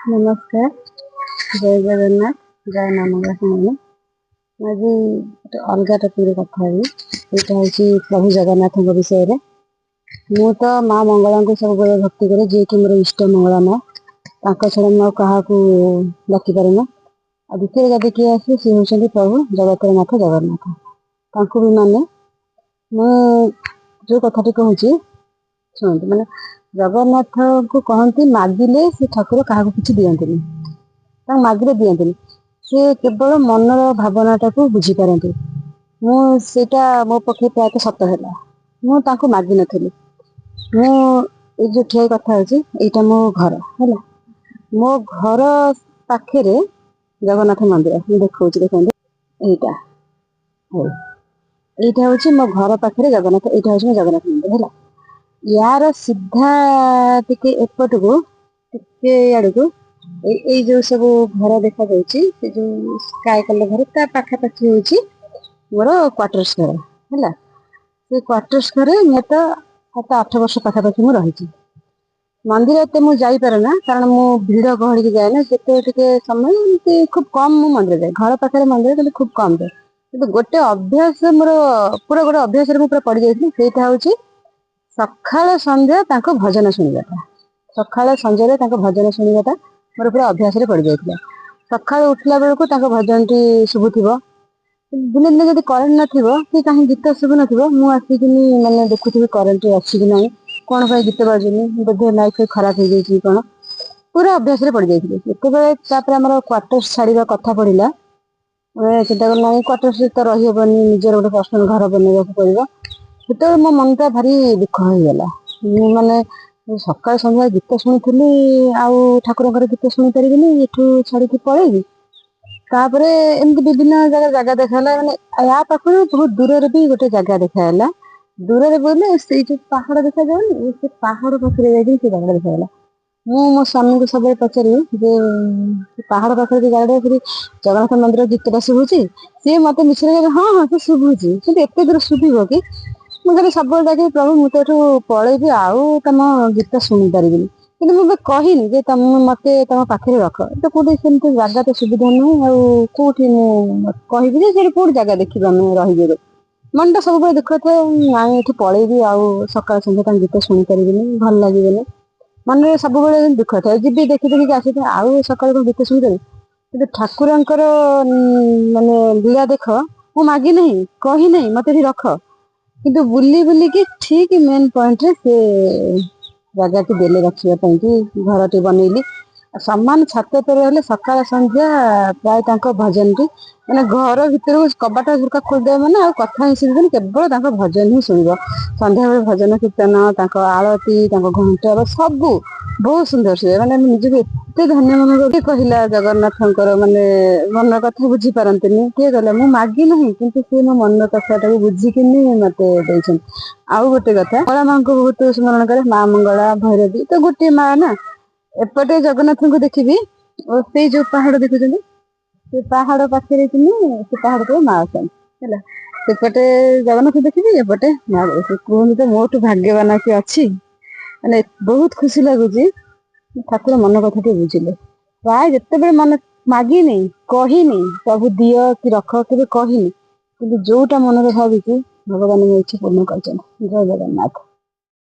नमस्कार। जय जगन्नाथ। जय माँ मंगला शुणी। आज गोटे अलग टपिक कथा यहाँ हूँ प्रभु जगन्नाथ विषय में। मु तो माँ मंगला को सब भक्ति करे जी कि मोर इष्ट मंगला माँ छड़ा मुझे क्या डाकी पारे ना। द्वितीय जदि किए आसे सी हूँ प्रभु जगतर नाथ जगन्नाथ भी माने। मु जो कथाटी कहूँ शुणु मैंने जगन्नाथ को कहती मागिले से ठाकुर क्या किसी दियंती मागिले दियंती सी केवल मनर भावनाटा को बुझीपारती। मुझा मो पक्षे प्रायतः सत है। मुझे मागि नी मु ठिया कथा यहाँ मो घर है मो घर पाखे जगन्नाथ मंदिर देखा देखते यहाँ यहाँ हूँ मो घर पाखे जगन्नाथ यहाँ हूँ जगन्नाथ मंदिर है। यार सीधा टिके एपट को टिके आड़ को जो सब घर देखा जो स्काए कलर घर ता पाखापाखि हूँ मोर क्वार्टर्स घर है। से क्वार्टर्स घर मैं तो 7-8 वर्ष पाखापाखि मुझे रही मंदिर एत मुझे जापे ना कारण मु भिड़ गहड़ी की जाए ना जिते समय खूब कम मु मंदिर जाए घर पाखे मंदिर खूब कम जाए कि गोटे अभ्यास मोर पूरा गोटे अभ्यास पूरा पड़ जाइए हूँ सकाल संध्या भजन शुणाटा सकाल संजय भजन शुणाटा मोर पूरा अभ्यास पड़ जाता। सका उठला बेलू भजन टी शुभुव दिने दिने जब करेन्ट नथिबो कि कहीं गीत शुभु नथिबो मु आसिकिनी माने देखुथिबि करेन्ट अछि कि नहीं कौन भाई गीत बाजुनी बोधे लाइट खराब हो जाइए कौन पूरा अभ्यास पड़ जाइए। जिते क्वार्टर्स छाड़ा कथा पड़ा ना क्वार्टर्स तो रहीहबनी निजर गोटे पर्सनल घर बनवा पड़ो से मो मनटा भारी दुख होगला। माने सकाल संध्या गीत शुणी आउ ठाकुर गीत शुणी पारि एठू छाड़ी पलैबी तापरे एमती विभिन्न जगह देखाला माने या पाखु बहुत दूर भी गोटे जगह देखाला दूर बोले से जो पहाड़ देखा जाऊनी से पहाड़ पाखे से जगह देखाला। मो स्वामी को सब पचारि जे पहाड़ पाखे जगह जगन्नाथ मंदिर गीतटा शुभुची सी मत मिश्र हाँ हाँ से शुभुची कि एत दूर शुभ कि मुझे सब लगे प्रभु मुझे पलैबी आउ तुम गीत शुणी पारि कि मुझे कहनी जे तुम मत तुम पाखे रख तो कौटी सेमती जगह तो सुविधा नुह आउटी कहबी जे कौट जगह देखा रही मनटा सब दुख थे ना ये पलैबी आउ सकाल संध्या गीत शुणी पारि भल लगे मन में सब दुख था जी देखी देखिए आसी आउ सका गीत शुणी पारि कि ठाकुर माने लीला देख मु मागी नहीं कही नहीं मत रख किंतु बुली बुलिकी ठीक मेन पॉइंट रे से जगह टी देले रखापी घर टी बनइली सामान छात पर रहे सकाल संध्या प्राय भजन टी मैंने घर भर कबाटा झुरका खोलदे मैंने कथा ही शुणी केवल भजन ही शुण संध्या बेले भजन कीर्तन आलती घंटा सब बहुत सुंदर से मैंने निजी एत धन्य मन कहला जगन्नाथ माने मन कथा बुझी पारती किए कहला मु मागी नहीं किंतु सी मो मन कथा बुझिकी मत आउ गोटे कथा मंगला माँ को बहुत स्मरण करे माँ मंगला भैरवी तो गोटे माँ ना एपटे जगन्नाथ को देखी से जो पहाड़ देखुं से पहाड़ पाखे से पहाड़ पर माँ आसन है सेपटे जगन्नाथ देखी एपटे माँ कहते तो मोटू भाग्यवान कि अच्छी मैंने बहुत खुशी लगुच ठाकुर मन कथा टे बुझिले प्राय जिते मन मागिनी कहनी प्रभु दिय कि रख के कहनी कि जोटा मन भावी भगवान इच्छा पूर्ण कर। जय जगन्नाथ।